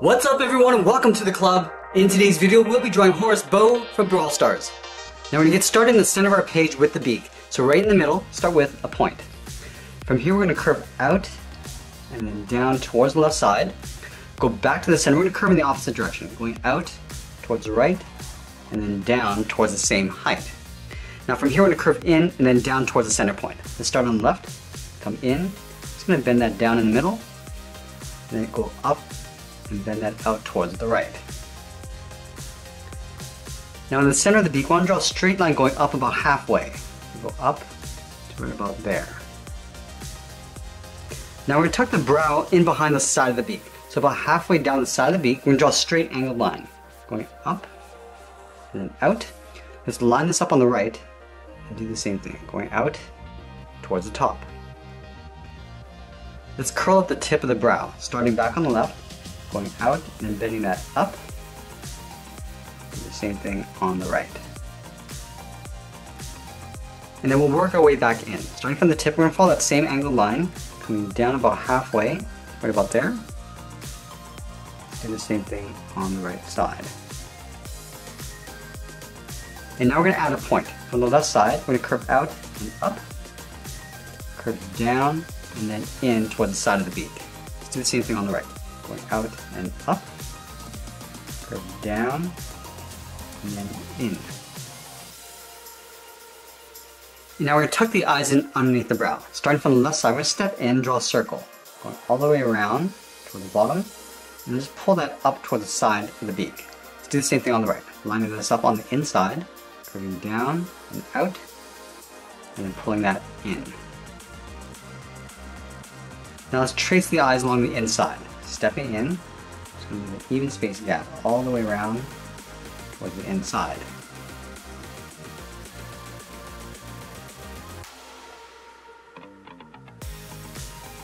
What's up everyone and welcome to the club. In today's video we'll be drawing Horus Bow from Brawl Stars. Now we're going to get started in the center of our page with the beak. So right in the middle, start with a point. From here we're going to curve out and then down towards the left side. Go back to the center, we're going to curve in the opposite direction. Going out towards the right and then down towards the same height. Now from here we're going to curve in and then down towards the center point. Let's start on the left, come in, just going to bend that down in the middle, and then go up and bend that out towards the right. Now in the center of the beak, we want to draw a straight line going up about halfway. Go up to right about there. Now we're going to tuck the brow in behind the side of the beak. So about halfway down the side of the beak, we're going to draw a straight angled line. Going up and then out. Let's line this up on the right and do the same thing. Going out towards the top. Let's curl up the tip of the brow, starting back on the left, going out and then bending that up. Do the same thing on the right. And then we'll work our way back in. Starting from the tip, we're going to follow that same angled line, coming down about halfway, right about there. Do the same thing on the right side. And now we're going to add a point. From the left side, we're going to curve out and up, curve down, and then in towards the side of the beak. Let's do the same thing on the right. Going out and up, curve down, and then in. And now we're going to tuck the eyes in underneath the brow. Starting from the left side, we're going to step in, draw a circle. Going all the way around toward the bottom, and just pull that up toward the side of the beak. Let's do the same thing on the right. Lining this up on the inside, curving down and out, and then pulling that in. Now let's trace the eyes along the inside. Stepping in, just going to leave an even space gap all the way around towards the inside.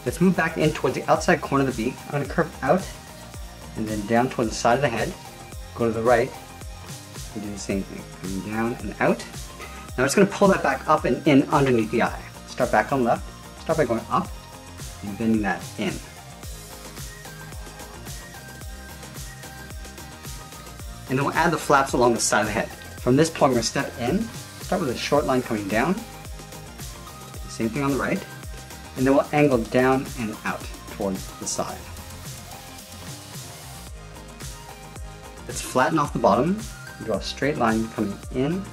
Let's move back in towards the outside corner of the beak. I'm going to curve out and then down towards the side of the head. Go to the right and do the same thing. Coming down and out. Now I'm just going to pull that back up and in underneath the eye. Start back on the left. Start by going up and bending that in. And then we'll add the flaps along the side of the head. From this point, we're going to step in, start with a short line coming down, same thing on the right, and then we'll angle down and out towards the side. Let's flatten off the bottom, draw a straight line coming in,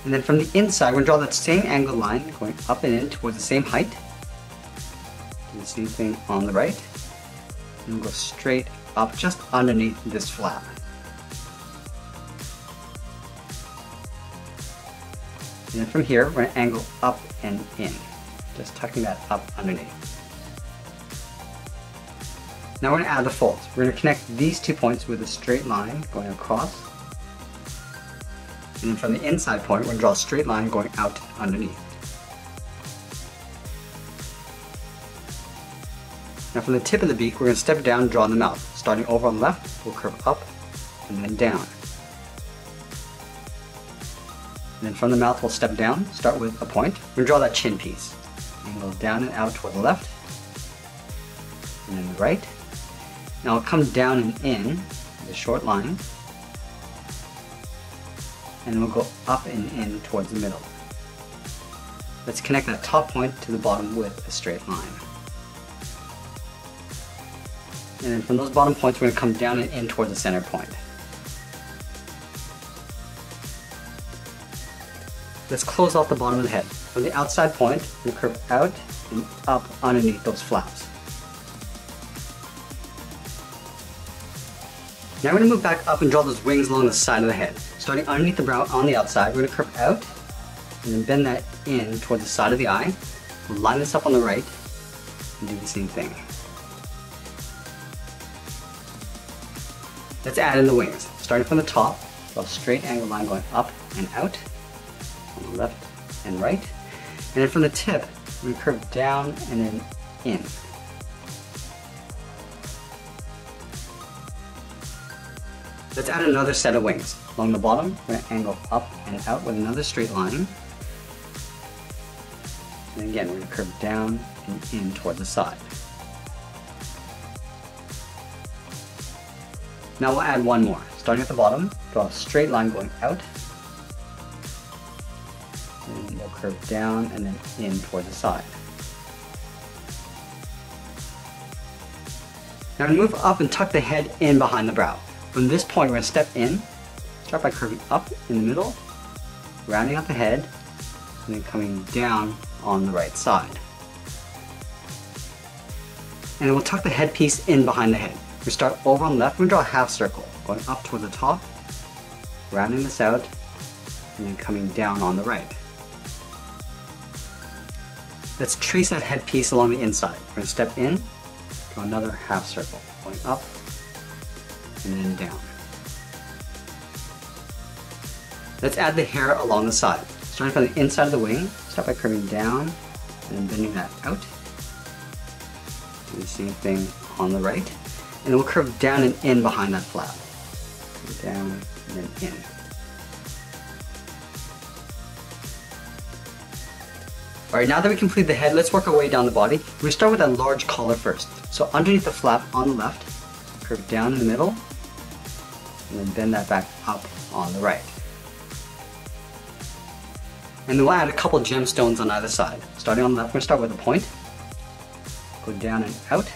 and then from the inside, we're going to draw that same angled line going up and in towards the same height. Do the same thing on the right. And we'll go straight up just underneath this flap. And then from here, we're going to angle up and in, just tucking that up underneath. Now we're going to add the folds. We're going to connect these 2 points with a straight line going across. And then from the inside point, we're going to draw a straight line going out underneath. Now from the tip of the beak, we're going to step down and draw in the mouth. Starting over on the left, we'll curve up and then down. And then from the mouth, we'll step down, start with a point. We're going to draw that chin piece. Angle down and out toward the left, and then the right. Now we'll come down and in with a short line. And then we'll go up and in towards the middle. Let's connect that top point to the bottom with a straight line. And then from those bottom points, we're going to come down and in towards the center point. Let's close off the bottom of the head. From the outside point, we're going to curve out and up underneath those flaps. Now we're going to move back up and draw those wings along the side of the head. Starting underneath the brow on the outside, we're going to curve out and then bend that in towards the side of the eye. We'll line this up on the right and do the same thing. Let's add in the wings. Starting from the top, draw a straight angled line going up and out on the left and right. And then from the tip, we curve down and then in. Let's add another set of wings. Along the bottom, we're going to angle up and out with another straight line. And And again, we're going to curve down and in toward the side. Now we'll add one more. Starting at the bottom, draw a straight line going out. And we'll curve down and then in toward the side. Now we move up and tuck the head in behind the brow. From this point, we're going to step in, start by curving up in the middle, rounding out the head, and then coming down on the right side. And then we'll tuck the headpiece in behind the head. We start over on the left, we draw a half circle, going up toward the top, rounding this out, and then coming down on the right. Let's trace that headpiece along the inside. We're going to step in, draw another half circle, going up, and then down. Let's add the hair along the side. Starting from the inside of the wing, start by curving down and then bending that out. Do the same thing on the right. And then we'll curve down and in behind that flap. Down and then in. Alright, now that we complete the head, let's work our way down the body. We start with a large collar first. So underneath the flap on the left, curve down in the middle, and then bend that back up on the right. And then we'll add a couple gemstones on either side. Starting on the left, we're going to start with a point. Go down and out.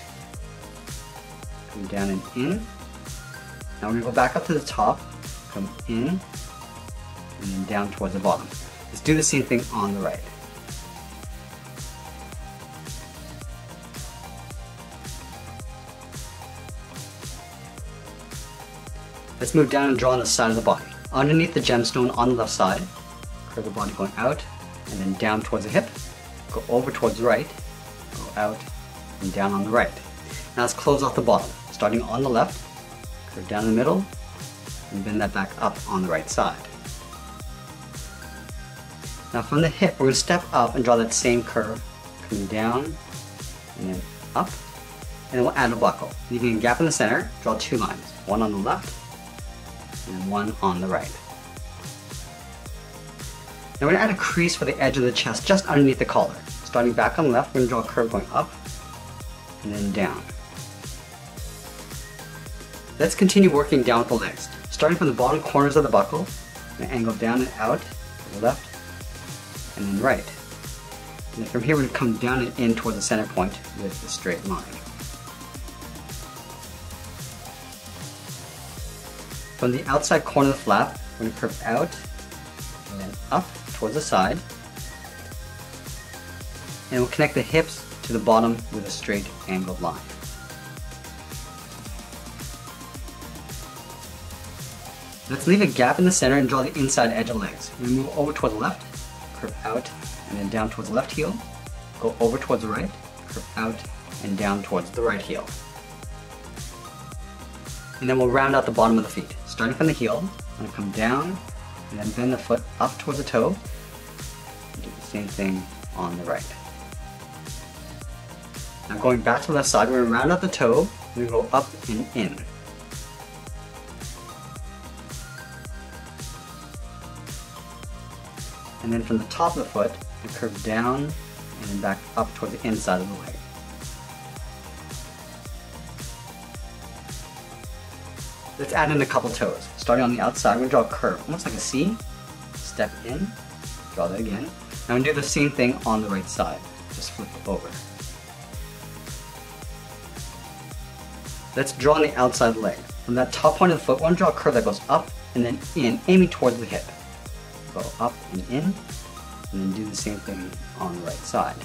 Come down and in. Now we're going to go back up to the top, come in, and then down towards the bottom. Let's do the same thing on the right. Let's move down and draw on the side of the body. Underneath the gemstone on the left side, curve the body going out, and then down towards the hip, go over towards the right, go out, and down on the right. Now let's close off the bottom. Starting on the left, curve down in the middle, and bend that back up on the right side. Now from the hip, we're going to step up and draw that same curve, coming down, and then up, and then we'll add a buckle. Leaving a gap in the center, draw two lines, one on the left, and one on the right. Now we're going to add a crease for the edge of the chest just underneath the collar. Starting back on the left, we're going to draw a curve going up and then down. Let's continue working down with the legs. Starting from the bottom corners of the buckle, and angle down and out to the left and then right. And then from here we're going to come down and in towards the center point with a straight line. From the outside corner of the flap, we're going to curve out and then up towards the side. And we'll connect the hips to the bottom with a straight angled line. Let's leave a gap in the center and draw the inside edge of the legs. We move over towards the left, curve out and then down towards the left heel. Go over towards the right, curve out and down towards the right heel. And then we'll round out the bottom of the feet. Starting from the heel, I'm going to come down and then bend the foot up towards the toe. And do the same thing on the right. Now going back to the left side, we're going to round out the toe and go up and in. And then from the top of the foot, we curve down and then back up toward the inside of the leg. Let's add in a couple toes. Starting on the outside, we're going to draw a curve, almost like a C. Step in, draw that again. Now we're going to do the same thing on the right side. Just flip it over. Let's draw on the outside leg. From that top point of the foot, we're going to draw a curve that goes up and then in, aiming towards the hip. Go up and in, and then do the same thing on the right side.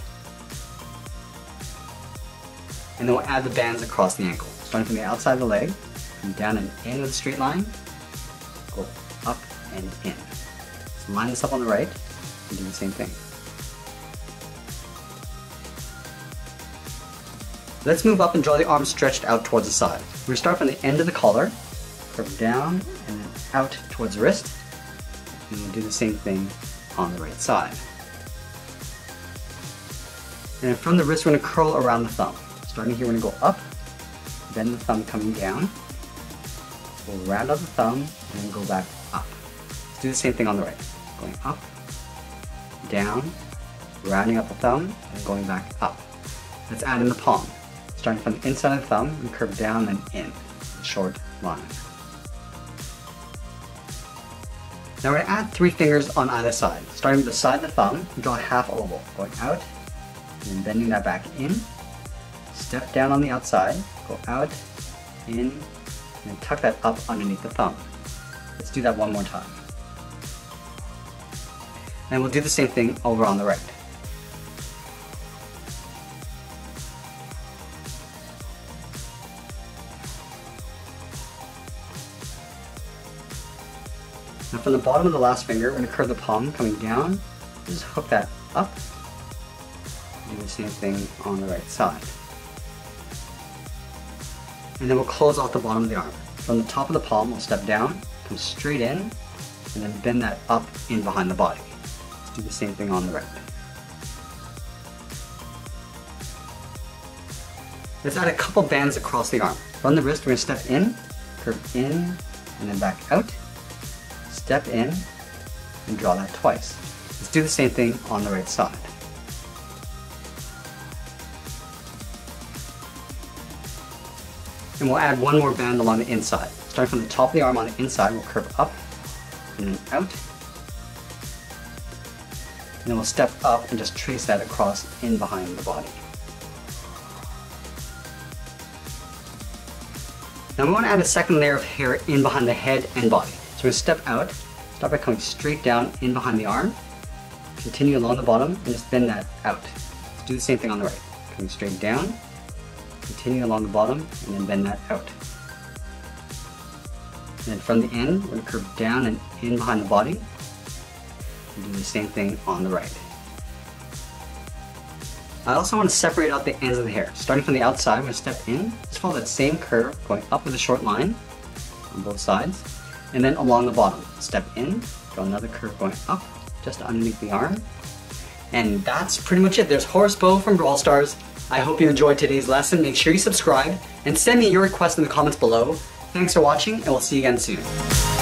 And then we'll add the bands across the ankle. Starting from the outside of the leg, come down and in with a straight line, go up and in. So line this up on the right, and do the same thing. Let's move up and draw the arms stretched out towards the side. We're going to start from the end of the collar, curve down and then out towards the wrist. And we'll do the same thing on the right side. And then from the wrist, we're going to curl around the thumb. Starting here, we're going to go up, bend the thumb coming down. We'll round out the thumb and then go back up. Let's do the same thing on the right. Going up, down, rounding up the thumb and going back up. Let's add in the palm. Starting from the inside of the thumb, we curve down and in, a short line. Now we're going to add 3 fingers on either side. Starting with the side of the thumb, we draw a half oval, going out, and then bending that back in. Step down on the outside, go out, in, and then tuck that up underneath the thumb. Let's do that one more time. And we'll do the same thing over on the right. Now from the bottom of the last finger, we're going to curve the palm coming down. Just hook that up. Do the same thing on the right side. And then we'll close off the bottom of the arm. From the top of the palm, we'll step down, come straight in, and then bend that up in behind the body. Let's do the same thing on the right. Let's add a couple bands across the arm. From the wrist, we're going to step in, curve in, and then back out. Step in, and draw that twice. Let's do the same thing on the right side. And we'll add one more band along the inside. Starting from the top of the arm on the inside, we'll curve up, and then out. And then we'll step up and just trace that across in behind the body. Now we want to add a second layer of hair in behind the head and body. So we're going to step out, start by coming straight down in behind the arm, continue along the bottom, and just bend that out. Let's do the same thing on the right. Coming straight down, continue along the bottom, and then bend that out. And then from the end, we're going to curve down and in behind the body, and do the same thing on the right. I also want to separate out the ends of the hair. Starting from the outside, I'm going to step in, just follow that same curve, going up with a short line on both sides. And then along the bottom, step in, draw another curve going up, just underneath the arm. And that's pretty much it. There's Horus Bow from Brawl Stars. I hope you enjoyed today's lesson. Make sure you subscribe and send me your requests in the comments below. Thanks for watching, and we'll see you again soon.